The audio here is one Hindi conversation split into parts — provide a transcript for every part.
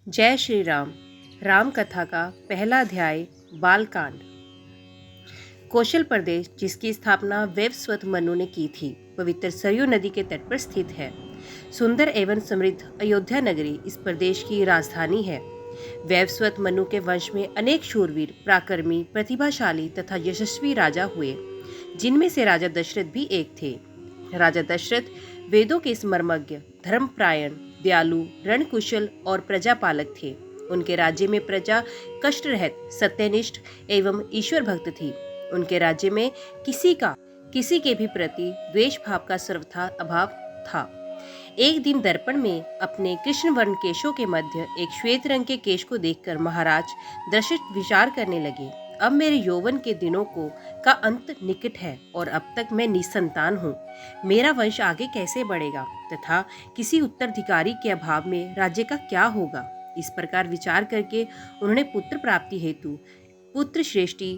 जय श्री राम। राम कथा का पहला अध्याय बालकांड। कौशल प्रदेश, जिसकी स्थापना वैवस्वत मनु ने की थी, पवित्र सरयू नदी के तट पर स्थित है। सुंदर एवं समृद्ध अयोध्या नगरी इस प्रदेश की राजधानी है। वैवस्वत मनु के वंश में अनेक शूरवीर, पराक्रमी, प्रतिभाशाली तथा यशस्वी राजा हुए, जिनमें से राजा दशरथ भी एक थे। राजा दशरथ वेदों के स्मर्मज्ञ, धर्मपरायण, दयालु, रणकुशल और प्रजापालक थे। उनके राज्य में प्रजा कष्ट रहित, सत्यनिष्ठ एवं ईश्वर भक्त थी। उनके राज्य में किसी के भी प्रति द्वेष भाव का सर्वथा अभाव था। एक दिन दर्पण में अपने कृष्ण वर्ण केशों के मध्य एक श्वेत रंग के केश को देखकर महाराज दशरथ विचार करने लगे, अब मेरे यौवन के दिनों का अंत निकट है और अब तक मैं निसंतान हूँ। मेरा वंश आगे कैसे बढ़ेगा तथा किसी उत्तराधिकारी के अभाव में राज्य का क्या होगा। इस प्रकार विचार करके उन्होंने पुत्र प्राप्ति हेतु पुत्र श्रेष्ठी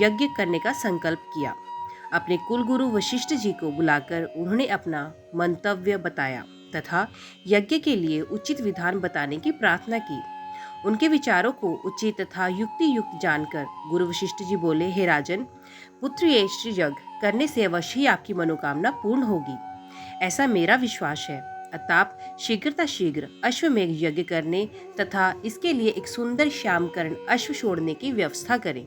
यज्ञ करने का संकल्प किया। अपने कुलगुरु वशिष्ठ जी को बुलाकर उन्होंने अपना मंतव्य बताया तथा यज्ञ के लिए उचित विधान बताने की प्रार्थना की। उनके विचारों को उचित तथा युक्ति युक्त जानकर गुरु वशिष्ठ जी बोले, हे राजन, पुत्र यज्ञ करने से अवश्य ही आपकी मनोकामना पूर्ण होगी, ऐसा मेरा विश्वास है। अतः शीघ्र अश्वमेघ यज्ञ करने तथा इसके लिए एक सुंदर श्यामकर्ण अश्व छोड़ने की व्यवस्था करें।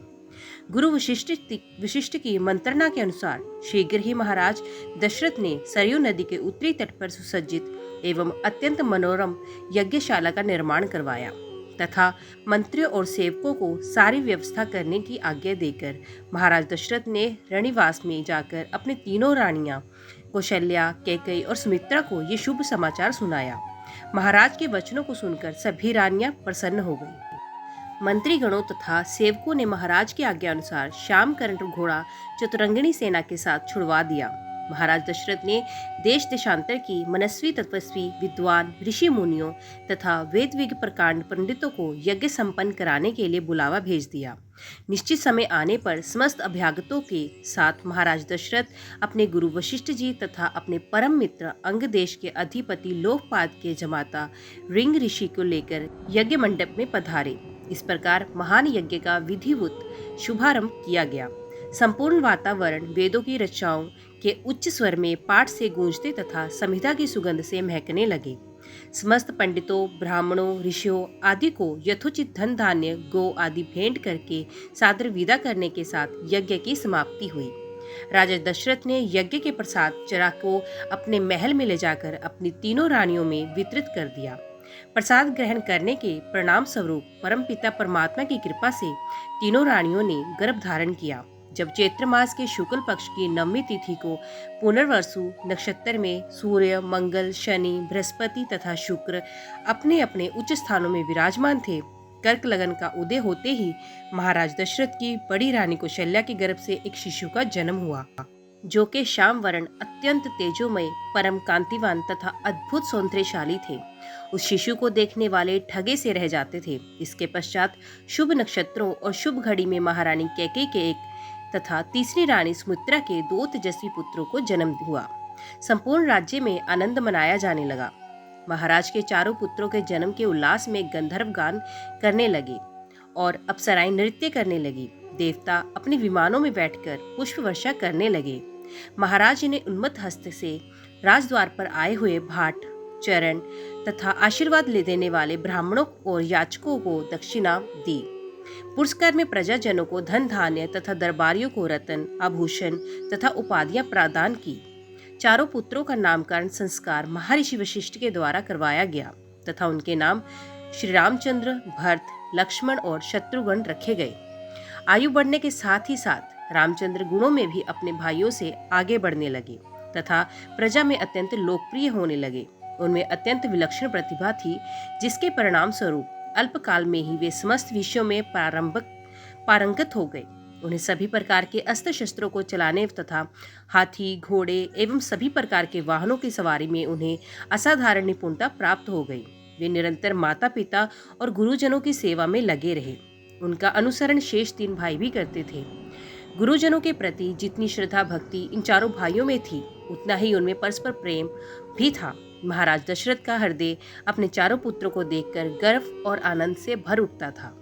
गुरु वशिष्ठ की मंत्रणा के अनुसार शीघ्र ही महाराज दशरथ ने सरयू नदी के उत्तरी तट पर सुसज्जित एवं अत्यंत मनोरम यज्ञशाला का निर्माण करवाया तथा मंत्रियों और सेवकों को सारी व्यवस्था करने की आज्ञा देकर महाराज दशरथ ने रणिवास में जाकर अपनी तीनों रानियां कौशल्या, कैकेयी और सुमित्रा को ये शुभ समाचार सुनाया। महाराज के वचनों को सुनकर सभी रानियां प्रसन्न हो गईं। मंत्रीगणों तथा सेवकों ने महाराज की आज्ञा अनुसार श्यामकर्ण घोड़ा चतुरंगिणी सेना के साथ छुड़वा दिया। महाराज दशरथ ने देश देशांतर की मनस्वी, तपस्वी, विद्वान, ऋषि मुनियों तथा वेद विज्ञ प्रकांड पंडितों को यज्ञ संपन्न कराने के लिए बुलावा भेज दिया। निश्चित समय आने पर समस्त अभ्यागतों के साथ महाराज दशरथ अपने गुरु वशिष्ठ जी तथा अपने परम मित्र अंग देश के अधिपति लोकपाद के जमाता रिंग ऋषि को लेकर यज्ञ मंडप में पधारे। इस प्रकार महान यज्ञ का विधिवत शुभारंभ किया गया। संपूर्ण वातावरण वेदों की रचनाओं के उच्च स्वर में पाठ से गूंजते तथा संहिता की सुगंध से महकने लगे। समस्त पंडितों, ब्राह्मणों, ऋषियों आदि को यथोचित धन धान्य, गो आदि भेंट करके सादर विदा करने के साथ यज्ञ की समाप्ति हुई। राजा दशरथ ने यज्ञ के प्रसाद चरा को अपने महल में ले जाकर अपनी तीनों रानियों में वितरित कर दिया। प्रसाद ग्रहण करने के परिणाम स्वरूप परमपिता परमात्मा की कृपा से तीनों रानियों ने गर्भ धारण किया। जब चैत्र मास के शुक्ल पक्ष की नवमी तिथि को पुनर्वसु नक्षत्र में सूर्य, मंगल, शनि, बृहस्पति तथा शुक्र अपने अपने उच्च स्थानों में विराजमान थे, कर्क लगन का उदय होते ही महाराज दशरथ की बड़ी रानी कौशल्या के गर्भ से एक शिशु का जन्म हुआ, जो के श्याम वर्ण, अत्यंत तेजोमय, परम कांतिवान तथा अद्भुत सौंदर्यशाली थे। उस शिशु को देखने वाले ठगे से रह जाते थे। इसके पश्चात शुभ नक्षत्रों और शुभ घड़ी में महारानी कैकेयी के एक तथा तीसरी रानी सुमित्रा के 2 तेजस्वी पुत्रों को जन्म हुआ। संपूर्ण राज्य में आनंद मनाया जाने लगा। महाराज के चारों पुत्रों के जन्म के उल्लास में गंधर्व गान करने लगे और अप्सराएं नृत्य करने लगी। देवता अपने विमानों में बैठकर पुष्प वर्षा करने लगे। महाराज ने उन्मत्त हस्त से राजद्वार पर आए हुए भाट, चरण तथा आशीर्वाद ले देने वाले ब्राह्मणों और याचकों को दक्षिणा दी। पुरस्कार में प्रजाजनों को धन धान्य तथा दरबारियों को रत्न, आभूषण तथा उपाधियां प्रदान की। चारों पुत्रों का नामकरण संस्कार महर्षि वशिष्ठ के द्वारा करवाया गया तथा उनके नाम श्री रामचंद्र, भरत, लक्ष्मण और शत्रुघ्न रखे गए। आयु बढ़ने के साथ ही साथ रामचंद्र गुणों में भी अपने भाइयों से आगे बढ़ने लगे तथा प्रजा में अत्यंत लोकप्रिय होने लगे। उनमें अत्यंत विलक्षण प्रतिभा थी, जिसके परिणाम स्वरूप अल्पकाल में ही वे समस्त विषयों में पारंगत हो गए। उन्हें सभी प्रकार के अस्त्र शस्त्रों को चलाने तथा हाथी, घोड़े एवं सभी प्रकार के वाहनों की सवारी में उन्हें असाधारण निपुणता प्राप्त हो गई। वे निरंतर माता पिता और गुरुजनों की सेवा में लगे रहे। उनका अनुसरण शेष 3 भाई भी करते थे। गुरुजनों के प्रति जितनी श्रद्धा भक्ति इन चारों भाइयों में थी, उतना ही उनमें परस्पर प्रेम भी था। महाराज दशरथ का हृदय अपने चारों पुत्रों को देखकर गर्व और आनंद से भर उठता था।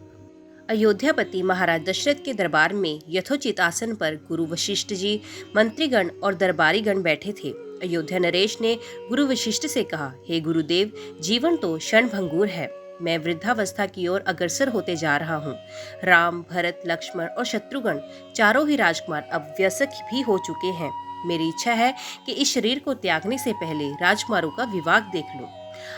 अयोध्यापति महाराज दशरथ के दरबार में यथोचित आसन पर गुरु वशिष्ठ जी, मंत्रीगण और दरबारीगण बैठे थे। अयोध्या नरेश ने गुरु वशिष्ठ से कहा, हे गुरुदेव, जीवन तो क्षणभंगुर है। मैं वृद्धावस्था की ओर अग्रसर होते जा रहा हूँ। राम, भरत, लक्ष्मण और शत्रुघ्न चारों ही राजकुमार अब वयस्क भी हो चुके हैं। मेरी इच्छा है कि इस शरीर को त्यागने से पहले राजकुमारों का विवाह देख लूं।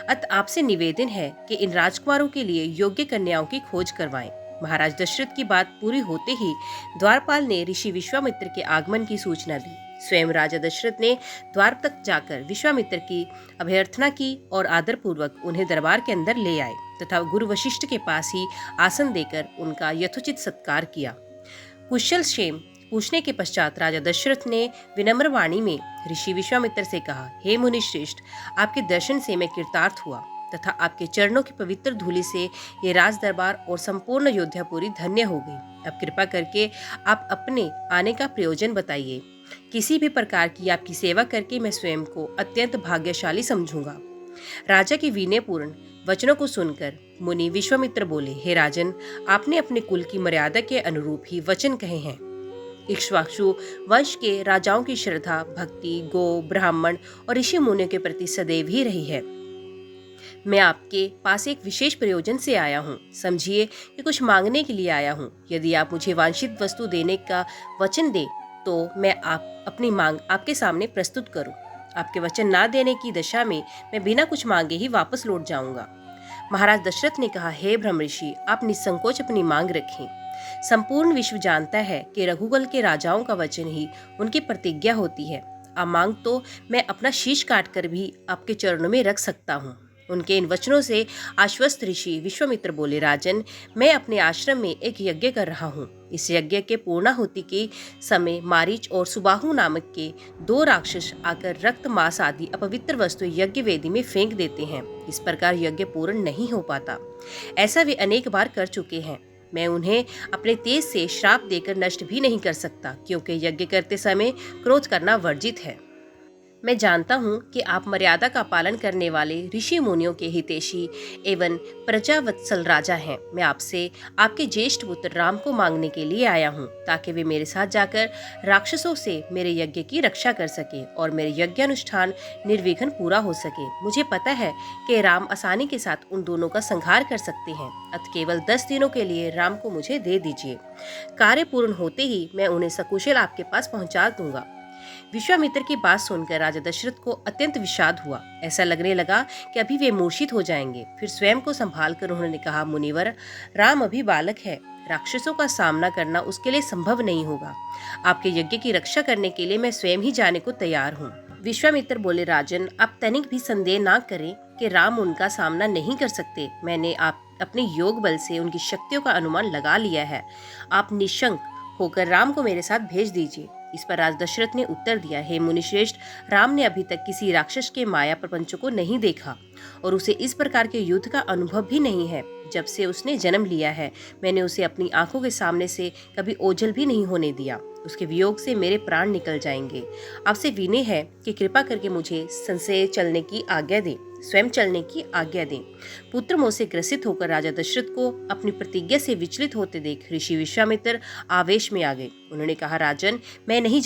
अत आपसे निवेदन है कि इन राजकुमारों के लिए योग्य कन्याओं की खोज करवाएं। महाराज दशरथ की बात पूरी होते ही द्वारपाल ने ऋषि विश्वामित्र के आगमन की सूचना दी। स्वयं राजा दशरथ ने द्वार तक जाकर विश्वामित्र की अभ्यर्थना की और आदरपूर्वक उन्हें दरबार के अंदर ले आए तथा गुरु वशिष्ठ के पास ही आसन देकर उनका यथोचित सत्कार किया। कुशल क्षेम पूछने के पश्चात राजा दशरथ ने विनम्र वाणी में ऋषि विश्वामित्र से कहा, हे मुनि श्रेष्ठ, आपके दर्शन से मैं कृतार्थ हुआ तथा आपके चरणों की पवित्र धूलि से ये राज दरबार और संपूर्ण अयोध्यापुरी धन्य हो गई। अब कृपा करके आप अपने आने का प्रयोजन बताइए। किसी भी प्रकार की आपकी सेवा करके मैं स्वयं को अत्यंत भाग्यशाली समझूंगा। राजा के विनयपूर्ण वचनों को सुनकर मुनि विश्वामित्र बोले, हे राजन, आपने अपने कुल की मर्यादा के अनुरूप ही वचन कहे हैं। इक्ष्वाकु वंश के राजाओं की श्रद्धा, भक्ति गो, ब्राह्मण और ऋषि मुनियों के प्रति सदैव ही रही है। मैं आपके पास एक विशेष प्रयोजन से आया हूँ। समझिए कि कुछ मांगने के लिए आया हूँ। यदि आप मुझे वांछित वस्तु देने का वचन दें तो मैं अपनी मांग आपके सामने प्रस्तुत करूं। आपके वचन ना देने की दशा में मैं बिना कुछ मांगे ही वापस लौट जाऊंगा। महाराज दशरथ ने कहा, हे ब्रह्मऋषि, आप निसंकोच अपनी मांग रखें। संपूर्ण विश्व जानता है कि रघुकुल के राजाओं का वचन ही उनकी प्रतिज्ञा होती है। अब मांग तो मैं अपना शीश काटकर भी आपके चरणों में रख सकता हूँ। उनके इन वचनों से आश्वस्त ऋषि विश्वामित्र बोले, राजन, मैं अपने आश्रम में एक यज्ञ कर रहा हूँ। इस यज्ञ के पूर्णाहुति के समय मारीच और सुबाहु नामक के 2 राक्षस आकर रक्त, मांस आदि अपवित्र वस्तु यज्ञ वेदी में फेंक देते हैं। इस प्रकार यज्ञ पूर्ण नहीं हो पाता। ऐसा वे अनेक बार कर चुके हैं। मैं उन्हें अपने तेज से श्राप देकर नष्ट भी नहीं कर सकता, क्योंकि यज्ञ करते समय क्रोध करना वर्जित है। मैं जानता हूँ कि आप मर्यादा का पालन करने वाले ऋषि मुनियों के हितैषी एवं प्रजावत्सल राजा हैं। मैं आपसे आपके ज्येष्ठ पुत्र राम को मांगने के लिए आया हूँ, ताकि वे मेरे साथ जाकर राक्षसों से मेरे यज्ञ की रक्षा कर सके और मेरे यज्ञानुष्ठान निर्विघ्न पूरा हो सके। मुझे पता है कि राम आसानी के साथ उन दोनों का संहार कर सकते हैं। अतः केवल 10 दिनों के लिए राम को मुझे दे दीजिए। कार्य पूर्ण होते ही मैं उन्हें सकुशल आपके पास पहुँचा दूंगा। विश्वामित्र की बात सुनकर राजा दशरथ को अत्यंत विषाद हुआ। ऐसा लगने लगा कि अभी वे मूर्छित हो जाएंगे। फिर स्वयं को संभालकर उन्होंने कहा, मुनिवर, राम अभी बालक है। राक्षसों का सामना करना उसके लिए संभव नहीं होगा। आपके यज्ञ की रक्षा करने के लिए मैं स्वयं ही जाने को तैयार हूँ। विश्वामित्र बोले, राजन, आप तनिक भी संदेह ना करें कि राम उनका सामना नहीं कर सकते। मैंने अपने योग बल से उनकी शक्तियों का अनुमान लगा लिया है। आप निशंक होकर राम को मेरे साथ भेज दीजिए। इस पर राज दशरथ ने उत्तर दिया, हे मुनिश्रेष्ठ, राम ने अभी तक किसी राक्षस के माया प्रपंचों को नहीं देखा और उसे इस प्रकार के युद्ध का अनुभव भी नहीं है। जब से उसने जन्म लिया है, मैंने उसे अपनी आंखों के सामने से कभी ओझल भी नहीं होने दिया। उसके वियोग से मेरे प्राण निकल जाएंगे। आपसे विनय है कि कृपा करके मुझे संशय चलने की आज्ञा दें, स्वयं चलने की आज्ञा दें। पुत्र मोह से ग्रसित होकर राजा दशरथ को अपनी प्रतिज्ञा से विचलित होते देख ऋषि विश्वामित्र आवेश में आ गए। उन्होंने कहा, राजन, मैं नहीं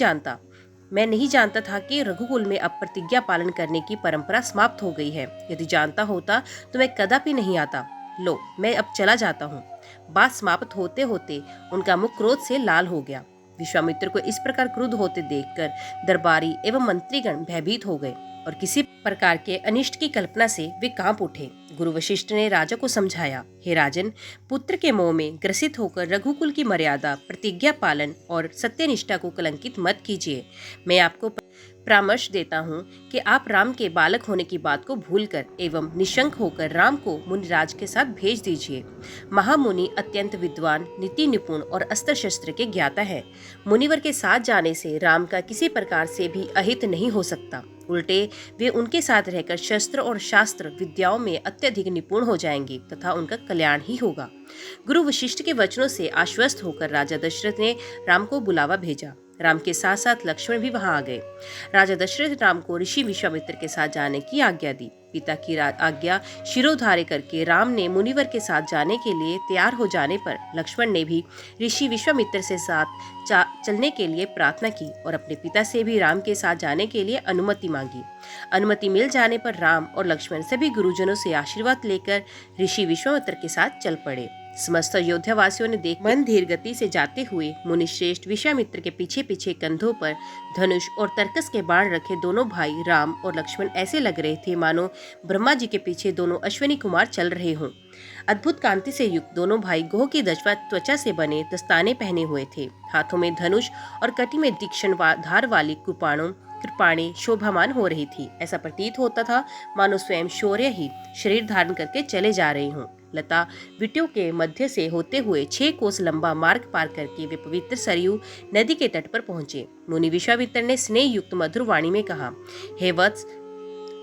जानता था कि रघुकुल में अब प्रतिज्ञा पालन करने की परंपरा समाप्त हो गई है। यदि जानता होता तो मैं कदापि नहीं आता। लो, मैं अब चला जाता हूँ। बात समाप्त होते होते उनका मुख क्रोध से लाल हो गया। विश्वामित्र को इस प्रकार क्रुद्ध होते देखकर दरबारी एवं मंत्रीगण भयभीत हो गए और किसी प्रकार के अनिष्ट की कल्पना से वे कांप उठे। गुरु वशिष्ठ ने राजा को समझाया, हे राजन, पुत्र के मोह में ग्रसित होकर रघुकुल की मर्यादा, प्रतिज्ञा पालन और सत्यनिष्ठा को कलंकित मत कीजिए। मैं आपको परामर्श देता हूँ कि आप राम के बालक होने की बात को भूलकर एवं निशंक होकर राम को मुनिराज के साथ भेज दीजिए। महामुनि अत्यंत विद्वान, नीति निपुण और अस्त्र शस्त्र के ज्ञाता है। मुनिवर के साथ जाने से राम का किसी प्रकार से भी अहित नहीं हो सकता। उल्टे वे उनके साथ रहकर शस्त्र और शास्त्र विद्याओं में अत्यधिक निपुण हो जाएंगे तथा उनका कल्याण ही होगा। गुरु वशिष्ठ के वचनों से आश्वस्त होकर राजा दशरथ ने राम को बुलावा भेजा। राम के साथ साथ लक्ष्मण भी वहां आ गए। राजा दशरथ राम को ऋषि विश्वामित्र के साथ जाने की आज्ञा दी। पिता की आज्ञा शिरोधार्य करके राम ने मुनिवर के साथ जाने के लिए तैयार हो जाने पर लक्ष्मण ने भी ऋषि विश्वामित्र से साथ चलने के लिए प्रार्थना की और अपने पिता से भी राम के साथ जाने के लिए अनुमति मांगी। अनुमति मिल जाने पर राम और लक्ष्मण सभी गुरुजनों से आशीर्वाद लेकर ऋषि विश्वामित्र के साथ चल पड़े। समस्त अयोध्या वासियों ने देख मन धीर गति से जाते हुए मुनिश्रेष्ठ विश्वामित्र के पीछे पीछे कंधों पर धनुष और तरकस के बाण रखे दोनों भाई राम और लक्ष्मण ऐसे लग रहे थे मानो ब्रह्मा जी के पीछे दोनों अश्विनी कुमार चल रहे हों। अद्भुत कांति से युक्त दोनों भाई गोह की त्वचा से बने दस्ताने पहने हुए थे। हाथों में धनुष और कटी में तीक्ष्ण धार वाली कृपाणें शोभामान हो रही थी। ऐसा प्रतीत होता था मानो स्वयं शौर्य ही शरीर धारण करके चले जा रहे हों। लता विटियों के मध्य से होते हुए 6 कोस लंबा मार्ग पार करके वे पवित्र सरयू नदी के तट पर पहुंचे। मुनि विश्वामित्र ने स्नेह युक्त मधुर वाणी में कहा, हे वत्स,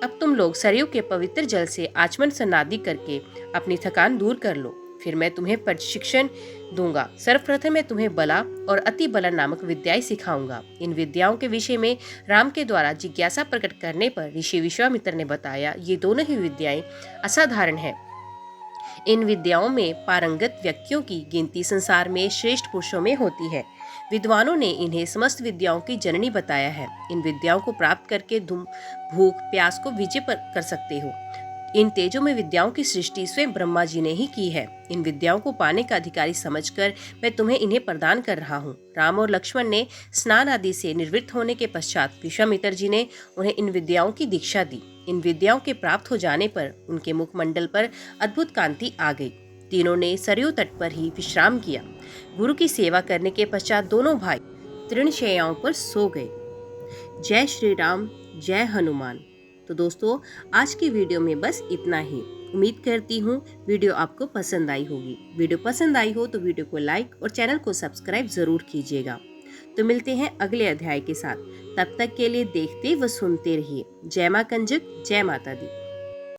अब तुम लोग सरयू के पवित्र जल से आचमन स्नादि करके अपनी थकान दूर कर लो, फिर मैं तुम्हें प्रशिक्षण दूंगा। सर्वप्रथम मैं तुम्हें बला और अति बला नामक विद्याएं सिखाऊंगा। इन विद्याओं के विषय में राम के द्वारा जिज्ञासा प्रकट करने पर ऋषि विश्वामित्र ने बताया, ये दोनों ही विद्याएं असाधारण है। इन विद्याओं में पारंगत व्यक्तियों की गिनती संसार में श्रेष्ठ पुरुषों में होती है। विद्वानों ने इन्हें समस्त विद्याओं की जननी बताया है। इन विद्याओं को प्राप्त करके तुम भूख प्यास को विजय कर सकते हो। इन तेजों में विद्याओं की सृष्टि स्वयं ब्रह्मा जी ने ही की है। इन विद्याओं को पाने का अधिकारी समझकर मैं तुम्हें इन्हें प्रदान कर रहा हूँ। राम और लक्ष्मण ने स्नान आदि से निवृत्त होने के पश्चात विश्वामित्र जी ने उन्हें इन विद्याओं की दीक्षा दी। इन विद्याओं के प्राप्त हो जाने पर उनके मुखमंडल पर अद्भुत कांति आ गई। तीनों ने सरयू तट पर ही विश्राम किया। गुरु की सेवा करने के पश्चात दोनों भाई तृणशैयाओं पर सो गए। जय श्री राम, जय हनुमान। तो दोस्तों, आज की वीडियो में बस इतना ही। उम्मीद करती हूँ वीडियो आपको पसंद आई होगी। वीडियो पसंद आई हो तो वीडियो को लाइक और चैनल को सब्सक्राइब जरूर कीजिएगा। तो मिलते हैं अगले अध्याय के साथ। तब तक के लिए देखते व सुनते रहिए। जय मां कंजक, जय माता दी।